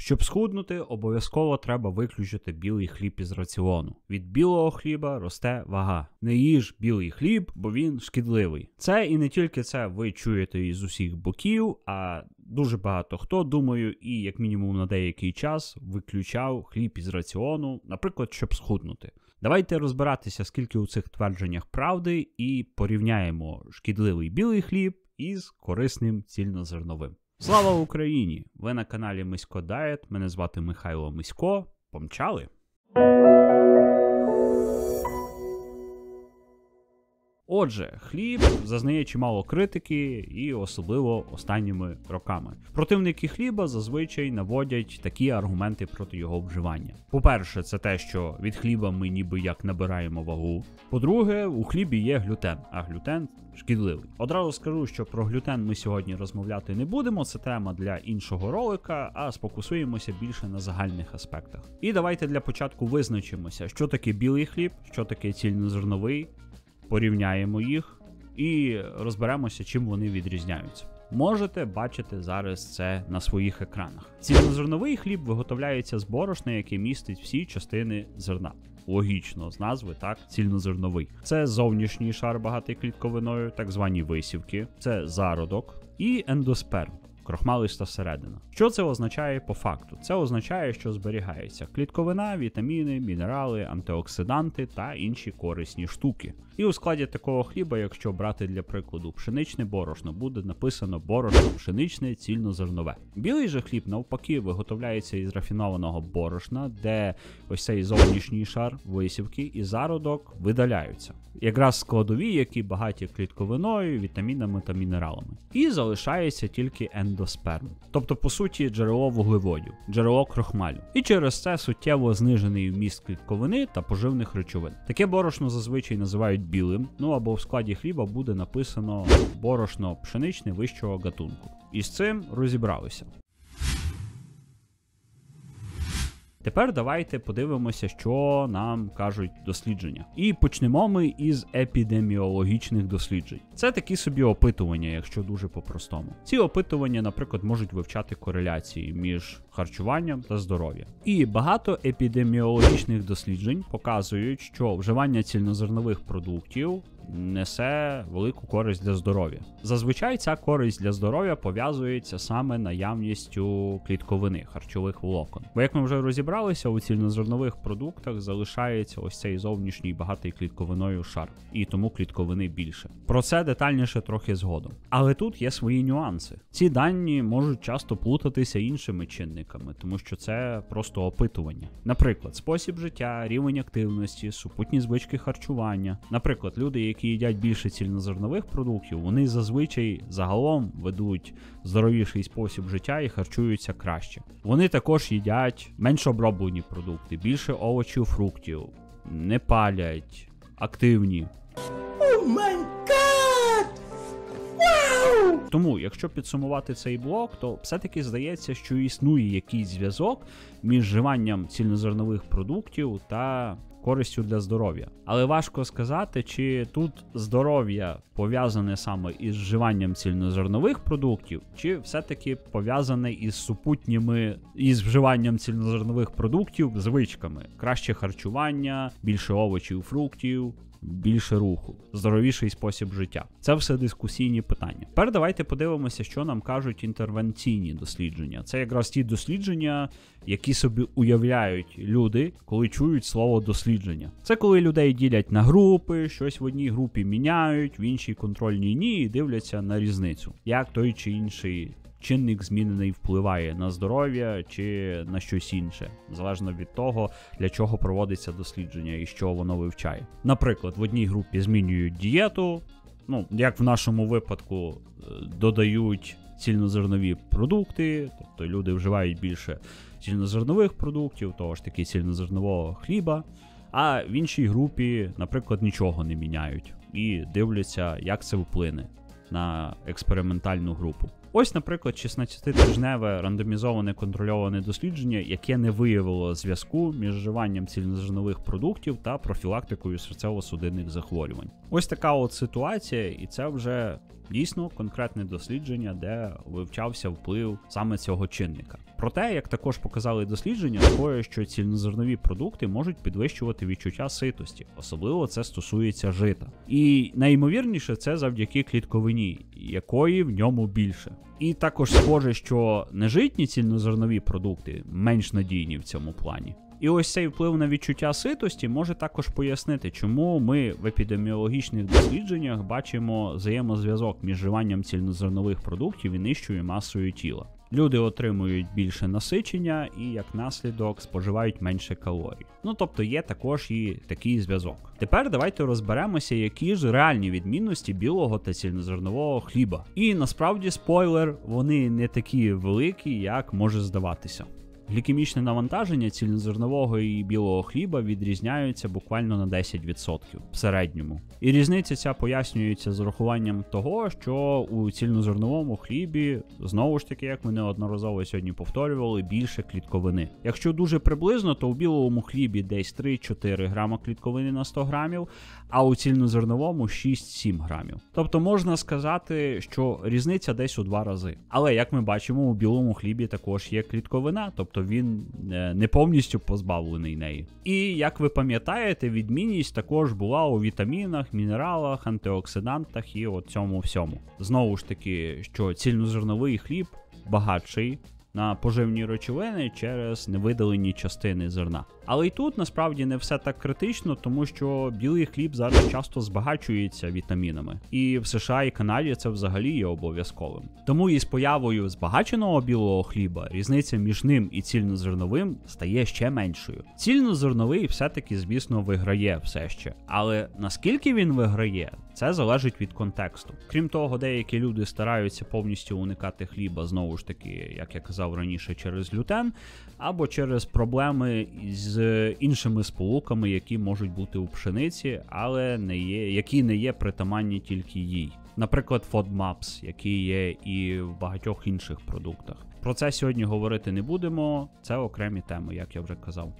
Щоб схуднути, обов'язково треба виключити білий хліб із раціону. Від білого хліба росте вага. Не їж білий хліб, бо він шкідливий. Це і не тільки це ви чуєте із усіх боків, а дуже багато хто, думаю, і як мінімум на деякий час виключав хліб із раціону, наприклад, щоб схуднути. Давайте розбиратися, скільки у цих твердженнях правди, і порівняємо шкідливий білий хліб із корисним цільнозерновим. Слава Україні! Ви на каналі Мисько Дайет, мене звати Михайло Мисько. Помчали! Отже, хліб зазнає чимало критики, і особливо останніми роками. Противники хліба зазвичай наводять такі аргументи проти його вживання. По-перше, це те, що від хліба ми ніби як набираємо вагу. По-друге, у хлібі є глютен, а глютен шкідливий. Одразу скажу, що про глютен ми сьогодні розмовляти не будемо, це тема для іншого ролика, а сфокусуємося більше на загальних аспектах. І давайте для початку визначимося, що таке білий хліб, що таке цільнозерновий, порівняємо їх і розберемося, чим вони відрізняються. Можете бачити зараз це на своїх екранах. Цільнозерновий хліб виготовляється з борошна, яке містить всі частини зерна. Логічно, з назви, так, цільнозерновий. Це зовнішній шар, багатий клітковиною, так звані висівки, це зародок і ендосперм. Крохмалиста всередина. Що це означає по факту? Це означає, що зберігається клітковина, вітаміни, мінерали, антиоксиданти та інші корисні штуки. І у складі такого хліба, якщо брати для прикладу пшеничне борошно, буде написано борошно пшеничне цільнозернове. Білий же хліб навпаки виготовляється із рафінованого борошна, де ось цей зовнішній шар, висівки і зародок видаляються. Якраз складові, які багаті клітковиною, вітамінами та мінералами. І залишається тільки ендосперм. Тобто, по суті, джерело вуглеводів, джерело крохмалю. І через це суттєво знижений вміст клітковини та поживних речовин. Таке борошно зазвичай називають білим, або в складі хліба буде написано борошно пшеничне вищого гатунку. І з цим розібралися. Тепер давайте подивимося, що нам кажуть дослідження. І почнемо ми із епідеміологічних досліджень. Це такі собі опитування, якщо дуже по-простому. Ці опитування, наприклад, можуть вивчати кореляції між харчуванням та здоров'ям. І багато епідеміологічних досліджень показують, що вживання цільнозернових продуктів несе велику користь для здоров'я. Зазвичай ця користь для здоров'я пов'язується саме наявністю клітковини, харчових волокон. Бо як ми вже розібралися, у цільнозернових продуктах залишається ось цей зовнішній багатий клітковиною шар, і тому клітковини більше. Про це детальніше трохи згодом. Але тут є свої нюанси. Ці дані можуть часто плутатися іншими чинниками, тому що це просто опитування. Наприклад, спосіб життя, рівень активності, супутні звички харчування. Наприклад, люди, які їдять більше цільнозернових продуктів, вони зазвичай загалом ведуть здоровіший спосіб життя і харчуються краще. Вони також їдять менш оброблені продукти, більше овочів, фруктів, не палять, активні. Oh my God! Wow! Тому, якщо підсумувати цей блок, то все-таки здається, що існує якийсь зв'язок між вживанням цільнозернових продуктів та користю для здоров'я. Але важко сказати, чи тут здоров'я пов'язане саме із вживанням цільнозернових продуктів, чи все-таки пов'язане із вживанням цільнозернових продуктів звичками. Краще харчування, більше овочів, фруктів, більше руху, здоровіший спосіб життя. Це все дискусійні питання. Тепер давайте подивимося, що нам кажуть інтервенційні дослідження. Це якраз ті дослідження, які собі уявляють люди, коли чують слово дослідження. Це коли людей ділять на групи, щось в одній групі міняють, в іншій контрольній ні, і дивляться на різницю. Як той чи інший чинник змінений впливає на здоров'я чи на щось інше, залежно від того, для чого проводиться дослідження і що воно вивчає. Наприклад, в одній групі змінюють дієту, як в нашому випадку додають цільнозернові продукти, тобто люди вживають більше цільнозернових продуктів, того ж таки цільнозернового хліба, а в іншій групі, наприклад, нічого не міняють і дивляться, як це вплине на експериментальну групу. Ось, наприклад, 16-тижневе рандомізоване контрольоване дослідження, яке не виявило зв'язку між вживанням цільнозернових продуктів та профілактикою серцево-судинних захворювань. Ось така от ситуація, і це вже дійсно конкретне дослідження, де вивчався вплив саме цього чинника. Проте, як також показали дослідження, такое, що цільнозернові продукти можуть підвищувати відчуття ситості, особливо це стосується жита. І найімовірніше це завдяки клітковині, якої в ньому більше. І також схоже, що нежитні цільнозернові продукти менш надійні в цьому плані. І ось цей вплив на відчуття ситості може також пояснити, чому ми в епідеміологічних дослідженнях бачимо взаємозв'язок між вживанням цільнозернових продуктів і нижчою масою тіла. Люди отримують більше насичення і, як наслідок, споживають менше калорій. Тобто є також і такий зв'язок. Тепер давайте розберемося, які ж реальні відмінності білого та цільнозернового хліба. І насправді, спойлер, вони не такі великі, як може здаватися. Глікемічне навантаження цільнозернового і білого хліба відрізняються буквально на 10% в середньому. І різниця ця пояснюється з урахуванням того, що у цільнозерновому хлібі, знову ж таки, як ми неодноразово сьогодні повторювали, більше клітковини. Якщо дуже приблизно, то у білому хлібі десь 3-4 грама клітковини на 100 грамів, а у цільнозерновому 6-7 грамів. Тобто можна сказати, що різниця десь у 2 рази. Але, як ми бачимо, у білому хлібі також є клітковина, тобто він не повністю позбавлений неї. І, як ви пам'ятаєте, відмінність також була у вітамінах, мінералах, антиоксидантах і от цьому всьому. Знову ж таки, що цільнозерновий хліб багатший на поживні речовини через невидалені частини зерна. Але й тут насправді не все так критично, тому що білий хліб зараз часто збагачується вітамінами. І в США і Канаді це взагалі є обов'язковим. Тому і з появою збагаченого білого хліба різниця між ним і цільнозерновим стає ще меншою. Цільнозерновий все-таки, звісно, виграє все ще. Але наскільки він виграє, це залежить від контексту. Крім того, деякі люди стараються повністю уникати хліба, знову ж таки, як я казав раніше, через глютен, або через проблеми з іншими сполуками, які можуть бути у пшениці, але які не є притаманні тільки їй. Наприклад, FODMAPs, які є і в багатьох інших продуктах. Про це сьогодні говорити не будемо, це окремі теми, як я вже казав.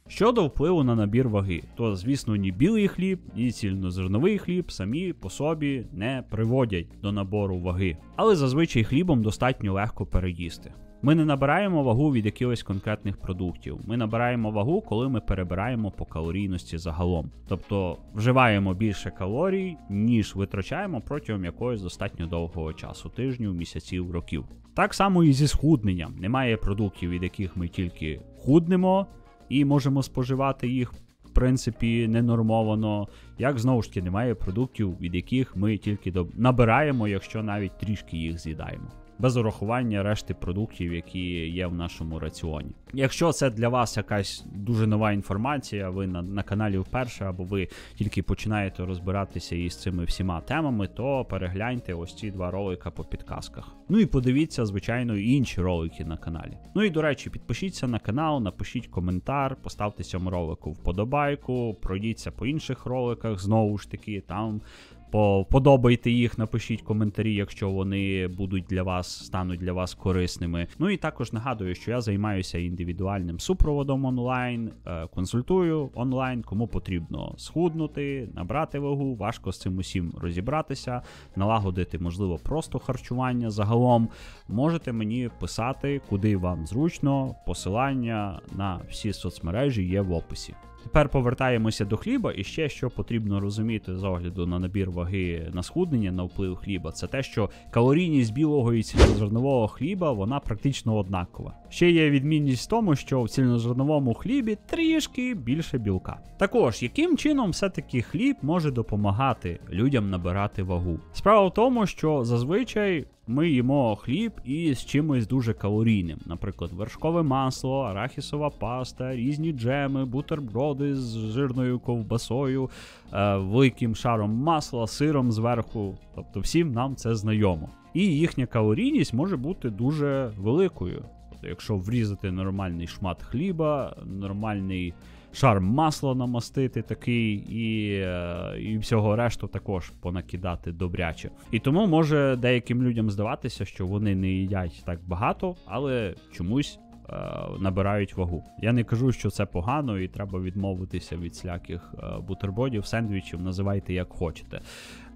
Щодо впливу на набір ваги, то, звісно, ні білий хліб, ні цільнозерновий хліб самі по собі не приводять до набору ваги. Але зазвичай хлібом достатньо легко переїсти. Ми не набираємо вагу від якихось конкретних продуктів. Ми набираємо вагу, коли ми перебираємо по калорійності загалом. Тобто вживаємо більше калорій, ніж витрачаємо протягом якогось достатньо довгого часу, тижнів, місяців, років. Так само і зі схудненням. Немає продуктів, від яких ми тільки худнемо і можемо споживати їх, в принципі, ненормовано. Як, знову ж таки, немає продуктів, від яких ми тільки набираємо, якщо навіть трішки їх з'їдаємо. Без урахування решти продуктів, які є в нашому раціоні. Якщо це для вас якась дуже нова інформація, ви на каналі вперше, або ви тільки починаєте розбиратися із цими всіма темами, то перегляньте ось ці 2 ролика по підказках. І подивіться, звичайно, і інші ролики на каналі. І, до речі, підпишіться на канал, напишіть коментар, поставте цьому ролику вподобайку, пройдіться по інших роликах, знову ж таки, там подобайте їх, напишіть коментарі, якщо вони стануть для вас корисними. І також нагадую, що я займаюся індивідуальним супроводом онлайн, консультую онлайн, кому потрібно схуднути, набрати вагу, важко з цим усім розібратися, налагодити, можливо, просто харчування загалом. Можете мені писати, куди вам зручно, посилання на всі соцмережі є в описі. Тепер повертаємося до хліба, і ще що потрібно розуміти з огляду на набір ваги на схуднення, на вплив хліба, це те, що калорійність білого і цільнозернового хліба, вона практично однакова. Ще є відмінність в тому, що в цільнозерновому хлібі трішки більше білка. Також, яким чином все-таки хліб може допомагати людям набирати вагу? Справа в тому, що зазвичай ми їмо хліб із чимось дуже калорійним. Наприклад, вершкове масло, арахісова паста, різні джеми, бутерброди з жирною ковбасою, великим шаром масла, сиром зверху. Тобто всім нам це знайомо. І їхня калорійність може бути дуже великою. Тобто, якщо врізати нормальний шмат хліба, нормальний шар масла намастити такий і всього решту також понакидати добряче. І тому може деяким людям здаватися, що вони не їдять так багато, але чомусь набирають вагу. Я не кажу, що це погано і треба відмовитися від всяких бутербродів, сендвічів, називайте як хочете.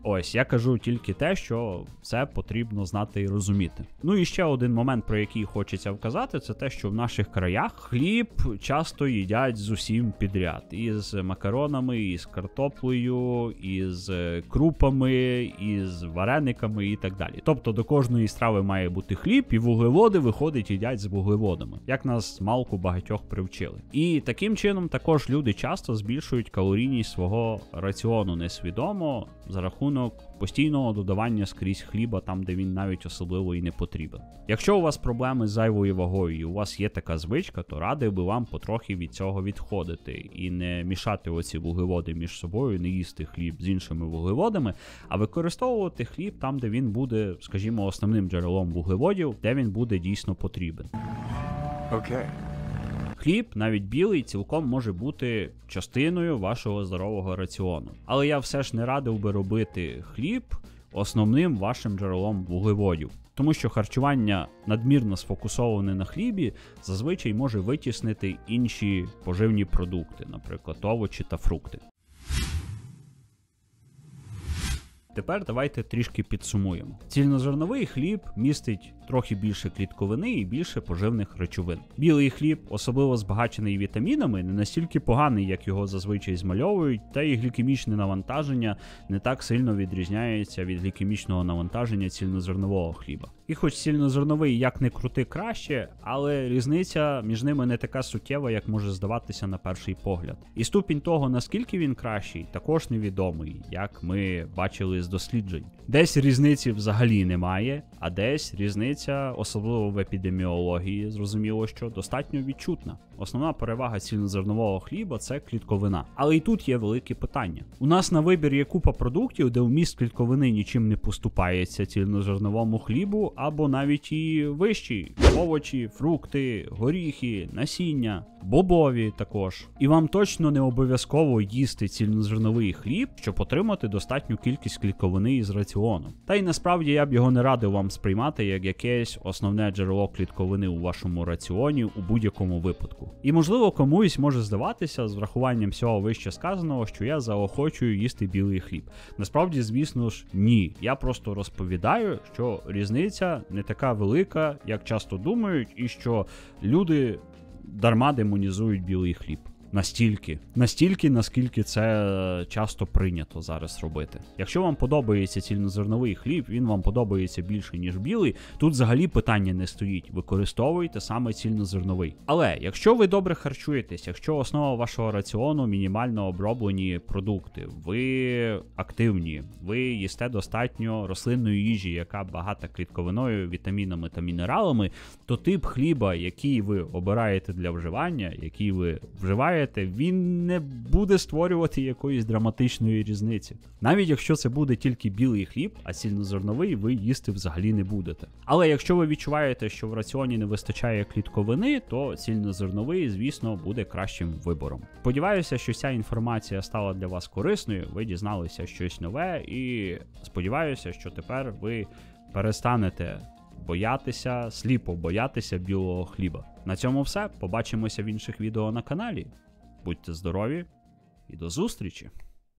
Ось, я кажу тільки те, що це потрібно знати і розуміти. Ну і ще один момент, про який хочеться вказати, це те, що в наших краях хліб часто їдять з усім підряд. Із макаронами, із картоплею, із крупами, із варениками і так далі. Тобто до кожної страви має бути хліб, і вуглеводи, виходить, їдять з вуглеводами, як нас малку багатьох привчили. І таким чином також люди часто збільшують калорійність свого раціону несвідомо за рахунок постійного додавання скрізь хліба там, де він навіть особливо і не потрібен. Якщо у вас проблеми з зайвою вагою і у вас є така звичка, то радив би вам потрохи від цього відходити і не мішати оці вуглеводи між собою, не їсти хліб з іншими вуглеводами, а використовувати хліб там, де він буде, скажімо, основним джерелом вуглеводів, де він буде дійсно потрібен. Окей. Хліб, навіть білий, цілком може бути частиною вашого здорового раціону. Але я все ж не радив би робити хліб основним вашим джерелом вуглеводів. Тому що харчування надмірно сфокусоване на хлібі зазвичай може витіснити інші поживні продукти, наприклад, овочі та фрукти. Тепер давайте трішки підсумуємо. Цільнозерновий хліб містить трохи більше клітковини і більше поживних речовин. Білий хліб, особливо збагачений вітамінами, не настільки поганий, як його зазвичай змальовують, та і глікемічне навантаження не так сильно відрізняється від глікемічного навантаження цільнозернового хліба. І хоч цільнозерновий як не крути краще, але різниця між ними не така суттєва, як може здаватися на перший погляд. І ступінь того, наскільки він кращий, також невідомий, як ми бачили з досліджень. Десь різниці взагалі немає, а десь різниця, особливо в епідеміології, зрозуміло, що достатньо відчутна. Основна перевага цільнозернового хліба – це клітковина. Але і тут є велике питання. У нас на вибір є купа продуктів, де вміст клітковини нічим не поступається цільнозерновому хлібу, або навіть і вищі – овочі, фрукти, горіхи, насіння, бобові також. І вам точно не обов'язково їсти цільнозерновий хліб, щоб отримати достатню кількість клітковини із раціону. Та й насправді я б його не радив вам сприймати як якесь основне джерело клітковини у вашому раціоні у будь-якому випадку. І можливо комусь може здаватися з врахуванням всього вище сказаного, що я заохочую їсти білий хліб. Насправді, звісно ж, ні. Я просто розповідаю, що різниця не така велика, як часто думають, і що люди дарма демонізують білий хліб. Настільки, наскільки це часто прийнято зараз робити. Якщо вам подобається цільнозерновий хліб, він вам подобається більше, ніж білий, тут взагалі питання не стоїть. Використовуйте саме цільнозерновий. Але якщо ви добре харчуєтесь, якщо основа вашого раціону мінімально оброблені продукти, ви активні, ви їсте достатньо рослинної їжі, яка багата клітковиною, вітамінами та мінералами, то тип хліба, який ви обираєте для вживання, який ви вживаєте, він не буде створювати якоїсь драматичної різниці. Навіть якщо це буде тільки білий хліб, а цільнозерновий ви їсти взагалі не будете. Але якщо ви відчуваєте, що в раціоні не вистачає клітковини, то цільнозерновий, звісно, буде кращим вибором. Сподіваюся, що ця інформація стала для вас корисною, ви дізналися щось нове і сподіваюся, що тепер ви перестанете сліпо боятися білого хліба. На цьому все. Побачимося в інших відео на каналі. Будьте здорові і до зустрічі!